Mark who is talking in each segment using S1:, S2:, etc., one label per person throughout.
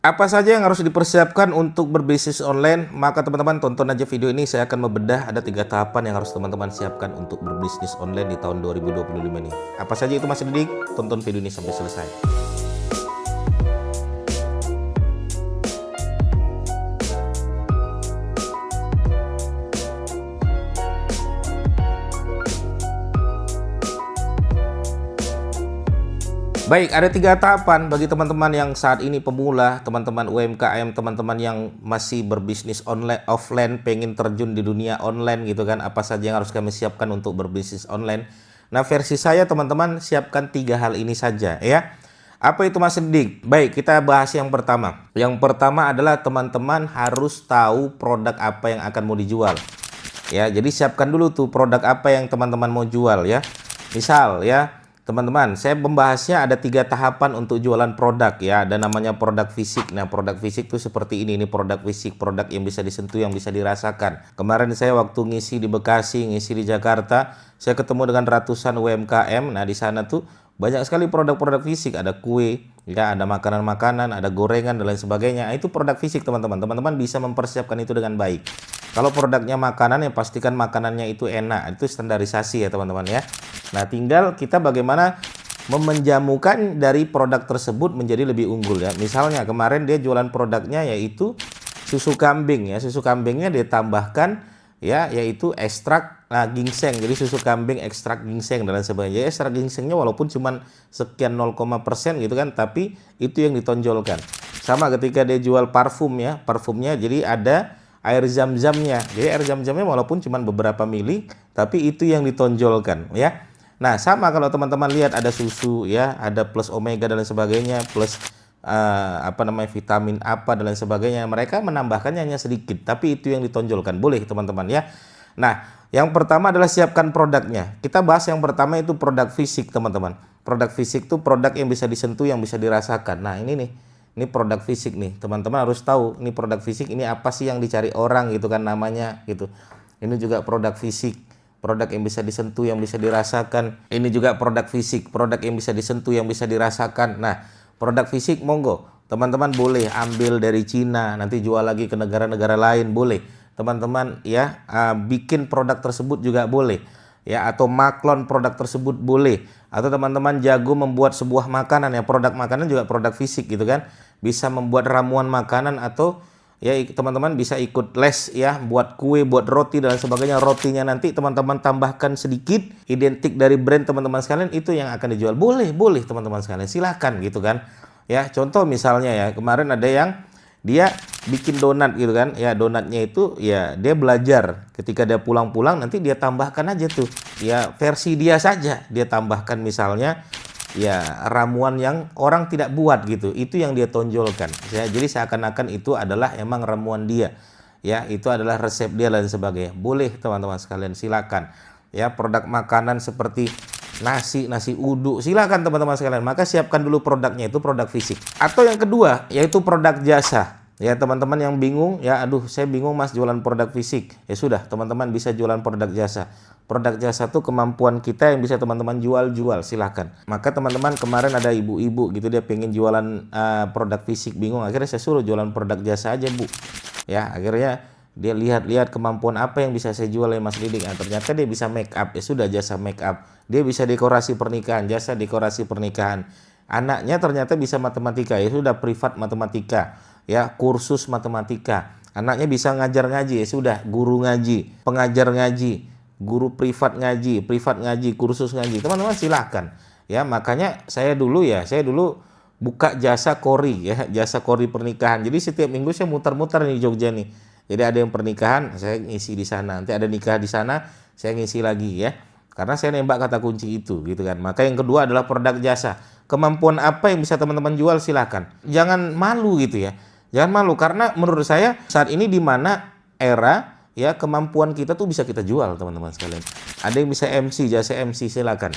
S1: Apa saja yang harus dipersiapkan untuk berbisnis online? Maka teman-teman tonton aja video ini, saya akan membedah ada 3 tahapan yang harus teman-teman siapkan untuk berbisnis online di tahun 2025 ini. Apa saja itu Mas Didik? Tonton video ini sampai selesai. Baik, ada 3 tahapan bagi teman-teman yang saat ini pemula, teman-teman UMKM, teman-teman yang masih berbisnis online, offline, pengen terjun di dunia online gitu kan. Apa saja yang harus kami siapkan untuk berbisnis online? Nah, versi saya teman-teman siapkan 3 hal ini saja ya. Apa itu Mas Dik? Baik, kita bahas yang pertama. Yang pertama adalah teman-teman harus tahu produk apa yang akan mau dijual. Ya, jadi siapkan dulu tuh produk apa yang teman-teman mau jual ya. Misal ya, teman-teman, saya membahasnya ada 3 tahapan untuk jualan produk ya. Ada namanya produk fisik. Nah, produk fisik itu seperti ini produk fisik, produk yang bisa disentuh, yang bisa dirasakan. Kemarin saya waktu ngisi di Bekasi, ngisi di Jakarta, saya ketemu dengan ratusan UMKM. Nah, di sana tuh banyak sekali produk-produk fisik, ada kue, ya, ada makanan-makanan, ada gorengan dan lain sebagainya. Itu produk fisik, teman-teman. Teman-teman bisa mempersiapkan itu dengan baik. Kalau produknya makanan, ya pastikan makanannya itu enak. Itu standarisasi ya, teman-teman ya. Nah, tinggal kita bagaimana memenjamukan dari produk tersebut menjadi lebih unggul ya. Misalnya kemarin dia jualan produknya yaitu susu kambing ya. Susu kambingnya dia tambahkan ya, yaitu ekstrak ginseng. Jadi susu kambing ekstrak ginseng dan lain sebagainya. Ekstrak ginsengnya walaupun cuma sekian 0,% gitu kan, tapi itu yang ditonjolkan. Sama ketika dia jual parfum ya, parfumnya jadi ada air zam-zamnya. Jadi air zam-zamnya walaupun cuma beberapa mili, tapi itu yang ditonjolkan ya. Nah, sama kalau teman-teman lihat ada susu ya, ada plus omega dan lain sebagainya, plus vitamin apa dan lain sebagainya. Mereka menambahkannya hanya sedikit, tapi itu yang ditonjolkan. Boleh teman-teman ya. Nah, yang pertama adalah siapkan produknya. Kita bahas yang pertama itu produk fisik, teman-teman. Produk fisik itu produk yang bisa disentuh, yang bisa dirasakan. Nah, ini nih. Ini produk fisik nih. Teman-teman harus tahu, ini produk fisik ini apa sih yang dicari orang gitu kan namanya gitu. Ini juga produk fisik. Produk yang bisa disentuh, yang bisa dirasakan. Ini juga produk fisik, produk yang bisa disentuh, yang bisa dirasakan. Nah, produk fisik monggo. Teman-teman boleh ambil dari Cina, nanti jual lagi ke negara-negara lain, boleh. Teman-teman ya, bikin produk tersebut juga boleh. Ya, atau maklon produk tersebut boleh. Atau teman-teman jago membuat sebuah makanan ya, produk makanan juga produk fisik gitu kan. Bisa membuat ramuan makanan atau ya teman-teman bisa ikut les ya, buat kue, buat roti dan sebagainya. Rotinya nanti teman-teman tambahkan sedikit identik dari brand teman-teman sekalian, itu yang akan dijual. Boleh teman-teman sekalian, silakan gitu kan. Ya, contoh misalnya ya, kemarin ada yang dia bikin donat gitu kan. Ya, donatnya itu ya dia belajar. Ketika dia pulang-pulang nanti dia tambahkan aja tuh. Ya, versi dia saja. Dia tambahkan misalnya ya ramuan yang orang tidak buat gitu, itu yang dia tonjolkan ya. Jadi seakan-akan itu adalah emang ramuan dia ya, itu adalah resep dia dan sebagainya. Boleh teman-teman sekalian, silakan ya. Produk makanan seperti nasi uduk, silakan teman-teman sekalian. Maka siapkan dulu produknya, itu produk fisik. Atau yang kedua yaitu produk jasa ya. Teman-teman yang bingung ya, aduh saya bingung Mas jualan produk fisik, ya sudah, teman-teman bisa jualan produk jasa. Produk jasa tuh kemampuan kita yang bisa teman-teman jual, silahkan. Maka teman-teman kemarin ada ibu-ibu gitu, dia pengen jualan produk fisik, bingung. Akhirnya saya suruh jualan produk jasa aja Bu. Ya, akhirnya dia lihat-lihat kemampuan apa yang bisa saya jual ya Mas Didik. Nah, ternyata dia bisa make up, ya sudah, jasa make up. Dia bisa dekorasi pernikahan, jasa dekorasi pernikahan. Anaknya ternyata bisa matematika, ya sudah, privat matematika. Ya, kursus matematika. Anaknya bisa ngajar ngaji, ya sudah, guru ngaji, pengajar ngaji, guru privat ngaji, kursus ngaji. Teman-teman silahkan ya. Makanya saya dulu buka jasa kori ya, jasa kori pernikahan. Jadi setiap minggu saya muter-muter nih Jogja nih. Jadi ada yang pernikahan, saya ngisi di sana. Nanti ada nikah di sana, saya ngisi lagi ya. Karena saya nembak kata kunci itu gitu kan. Maka yang kedua adalah produk jasa. Kemampuan apa yang bisa teman-teman jual, silahkan. Jangan malu gitu ya. Jangan malu, karena menurut saya saat ini di mana era ya, kemampuan kita tuh bisa kita jual teman-teman sekalian. Ada yang bisa MC, jasa MC, silakan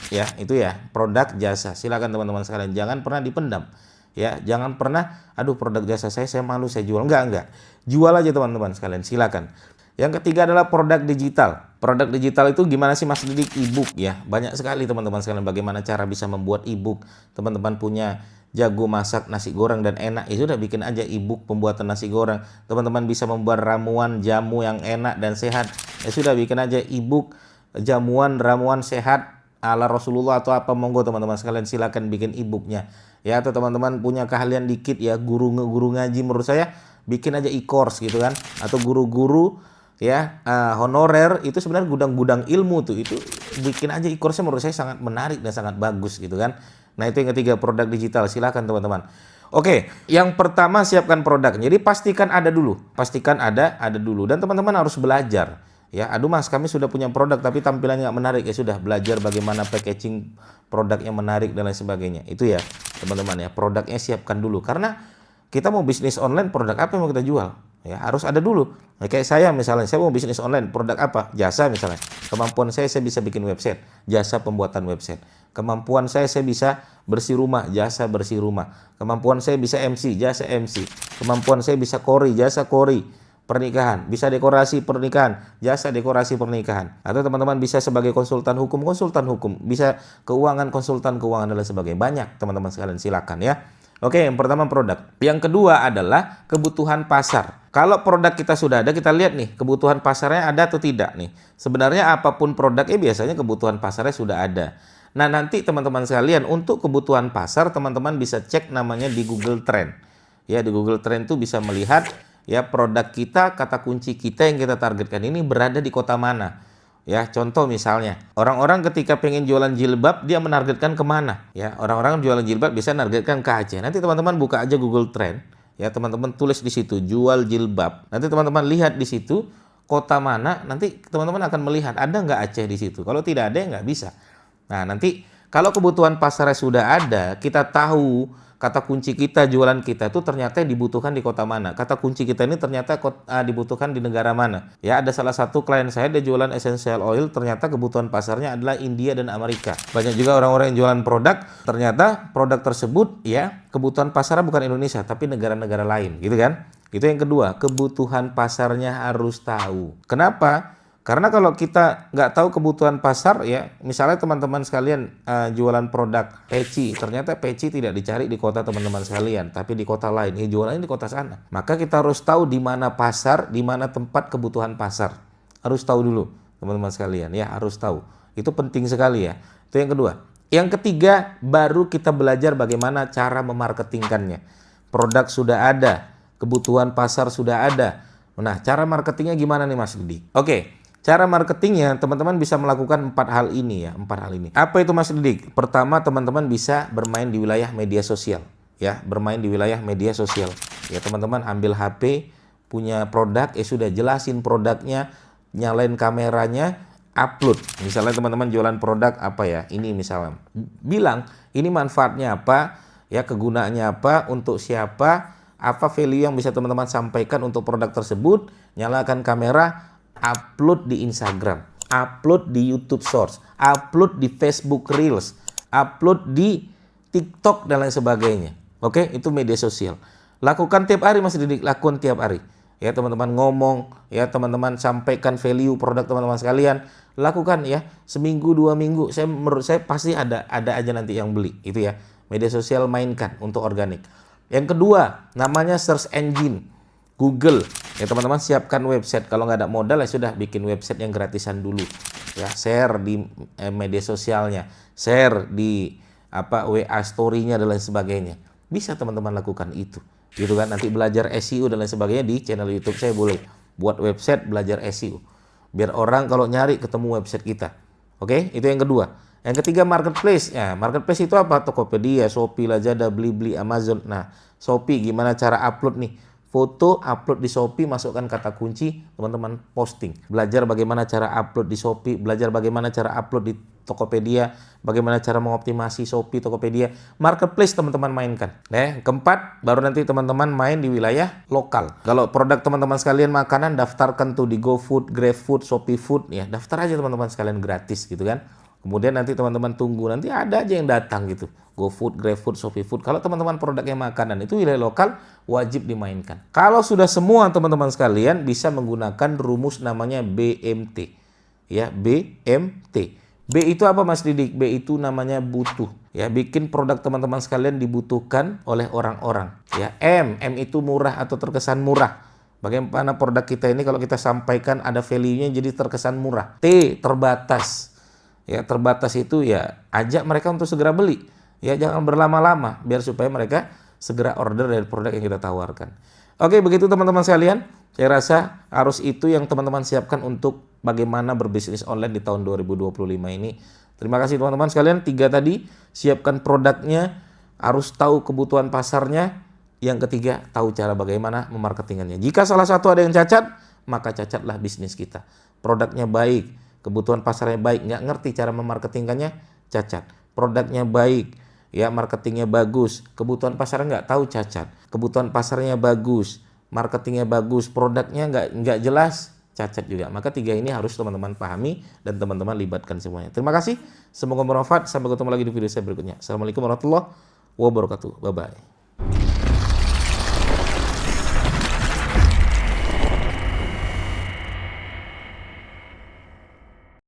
S1: ya. Itu ya produk jasa, silakan teman-teman sekalian. Jangan pernah dipendam ya. Jangan pernah aduh produk jasa saya malu saya jual. Enggak, jual aja teman-teman sekalian, silakan. Yang ketiga adalah produk digital. Produk digital itu gimana sih Mas Didik? E-book ya. Banyak sekali teman-teman sekalian bagaimana cara bisa membuat e-book. Teman-teman punya jago masak nasi goreng dan enak, ya sudah bikin aja ebook pembuatan nasi goreng. Teman-teman bisa membuat ramuan jamu yang enak dan sehat, ya sudah bikin aja ebook jamuan ramuan sehat ala Rasulullah atau apa, monggo teman-teman sekalian silakan bikin ebooknya ya. Atau teman-teman punya keahlian dikit ya, guru ngaji, menurut saya bikin aja e-course gitu kan, atau guru-guru ya honorer, itu sebenarnya gudang-gudang ilmu tuh, itu bikin aja e-course-nya, menurut saya sangat menarik dan sangat bagus gitu kan. Nah itu yang ketiga, produk digital. Silakan teman-teman. Oke, yang pertama siapkan produk. Jadi pastikan ada dulu, ada dulu, dan teman-teman harus belajar ya. Aduh mas, kami sudah punya produk tapi tampilannya nggak menarik, ya sudah belajar bagaimana packaging produknya menarik dan lain sebagainya. Itu ya teman-teman ya, produknya siapkan dulu, karena kita mau bisnis online, produk apa yang mau kita jual ya harus ada dulu. Nah, kayak saya misalnya, saya mau bisnis online, produk apa? Jasa misalnya. Kemampuan saya bisa bikin website, jasa pembuatan website. Kemampuan saya bisa bersih rumah, jasa bersih rumah. Kemampuan saya bisa MC, jasa MC. Kemampuan saya bisa kori, jasa kori. Pernikahan, bisa dekorasi pernikahan, jasa dekorasi pernikahan. Atau teman-teman bisa sebagai konsultan hukum, bisa keuangan, konsultan keuangan dan lain sebagainya. Banyak teman-teman sekalian, silakan ya. Oke, yang pertama produk. Yang kedua adalah kebutuhan pasar. Kalau produk kita sudah ada, kita lihat nih kebutuhan pasarnya ada atau tidak nih. Sebenarnya apapun produknya biasanya kebutuhan pasarnya sudah ada. Nah, nanti teman-teman sekalian untuk kebutuhan pasar, teman-teman bisa cek namanya di Google Trend. Ya, di Google Trend tuh bisa melihat ya produk kita, kata kunci kita yang kita targetkan ini berada di kota mana. Ya, contoh misalnya, orang-orang ketika pengen jualan jilbab, dia menargetkan kemana? Ya, orang-orang jualan jilbab bisa menargetkan ke Aceh. Nanti teman-teman buka aja Google Trend, ya teman-teman tulis di situ jual jilbab. Nanti teman-teman lihat di situ kota mana, nanti teman-teman akan melihat ada nggak Aceh di situ. Kalau tidak ada, ya nggak bisa. Nah, nanti kalau kebutuhan pasarnya sudah ada, kita tahu kata kunci kita, jualan kita itu ternyata dibutuhkan di kota mana. Kata kunci kita ini ternyata dibutuhkan di negara mana. Ya, ada salah satu klien saya, dia jualan essential oil, ternyata kebutuhan pasarnya adalah India dan Amerika. Banyak juga orang-orang yang jualan produk, ternyata produk tersebut ya kebutuhan pasarnya bukan Indonesia, tapi negara-negara lain, gitu kan. Itu yang kedua, kebutuhan pasarnya harus tahu. Kenapa? Karena kalau kita nggak tahu kebutuhan pasar ya, misalnya teman-teman sekalian jualan produk peci, ternyata peci tidak dicari di kota teman-teman sekalian, tapi di kota lain, jualannya di kota sana. Maka kita harus tahu di mana pasar, di mana tempat kebutuhan pasar. Harus tahu dulu teman-teman sekalian ya, harus tahu. Itu penting sekali ya. Itu yang kedua. Yang ketiga, baru kita belajar bagaimana cara memarketingkannya. Produk sudah ada, kebutuhan pasar sudah ada. Nah, cara marketingnya gimana nih Mas Didik? Oke. Cara marketingnya, teman-teman bisa melakukan 4 hal ini ya, 4 hal ini. Apa itu Mas Didik? Pertama, teman-teman bisa bermain di wilayah media sosial. Ya, bermain di wilayah media sosial. Ya, teman-teman ambil HP, punya produk, sudah jelasin produknya, nyalain kameranya, upload. Misalnya teman-teman jualan produk apa ya? Ini misalnya. Bilang, ini manfaatnya apa, ya kegunaannya apa, untuk siapa, apa value yang bisa teman-teman sampaikan untuk produk tersebut, nyalakan kamera, upload di Instagram, upload di YouTube Shorts, upload di Facebook Reels, upload di TikTok dan lain sebagainya. Oke, itu media sosial. Lakukan tiap hari Mas Didik, lakukan tiap hari. Ya teman-teman ngomong, ya teman-teman sampaikan value produk teman-teman sekalian. Lakukan ya, seminggu 2 minggu, menurut saya pasti ada aja nanti yang beli. Itu ya, media sosial mainkan untuk organik. Yang kedua, namanya search engine. Google, ya teman-teman siapkan website. Kalau nggak ada modal ya sudah bikin website yang gratisan dulu. Ya share di media sosialnya, share di WA story-nya dan lain sebagainya. Bisa teman-teman lakukan itu. Gitu kan, nanti belajar SEO dan lain sebagainya di channel YouTube saya boleh. Buat website belajar SEO. Biar orang kalau nyari ketemu website kita. Oke, itu yang kedua. Yang ketiga marketplace. Ya, marketplace itu apa? Tokopedia, Shopee, Lazada, Blibli, Amazon. Nah, Shopee gimana cara upload nih? Foto upload di Shopee, masukkan kata kunci, teman-teman posting. Belajar bagaimana cara upload di Shopee, belajar bagaimana cara upload di Tokopedia, bagaimana cara mengoptimasi Shopee, Tokopedia. Marketplace teman-teman mainkan. Keempat, baru nanti teman-teman main di wilayah lokal. Kalau produk teman-teman sekalian makanan, daftarkan tuh di GoFood, GrabFood, Shopee Food. Ya, daftar aja teman-teman sekalian gratis gitu kan. Kemudian nanti teman-teman tunggu, nanti ada aja yang datang gitu. GoFood, GrabFood, Shopee Food. Kalau teman-teman produknya makanan, itu wilayah lokal wajib dimainkan. Kalau sudah semua teman-teman sekalian bisa menggunakan rumus namanya BMT. Ya, BMT. B itu apa Mas Didik? B itu namanya butuh. Ya, bikin produk teman-teman sekalian dibutuhkan oleh orang-orang. Ya, M itu murah atau terkesan murah. Bagaimana produk kita ini kalau kita sampaikan ada value-nya jadi terkesan murah. T, terbatas. Ya, terbatas itu ya ajak mereka untuk segera beli. Ya, jangan berlama-lama biar supaya mereka segera order dari produk yang kita tawarkan. Oke, begitu teman-teman sekalian. Saya rasa harus itu yang teman-teman siapkan untuk bagaimana berbisnis online di tahun 2025 ini. Terima kasih teman-teman sekalian. 3 tadi, siapkan produknya, harus tahu kebutuhan pasarnya. Yang ketiga, tahu cara bagaimana memarketingnya. Jika salah satu ada yang cacat, maka cacatlah bisnis kita. Produknya baik, kebutuhan pasarnya baik, nggak ngerti cara memarketingkannya, cacat. Produknya baik, ya marketingnya bagus, kebutuhan pasarnya nggak tahu, cacat. Kebutuhan pasarnya bagus, marketingnya bagus, produknya nggak jelas, cacat juga. Maka 3 ini harus teman-teman pahami dan teman-teman libatkan semuanya. Terima kasih, semoga bermanfaat. Sampai ketemu lagi di video saya berikutnya. Assalamualaikum warahmatullahi wabarakatuh. Bye-bye.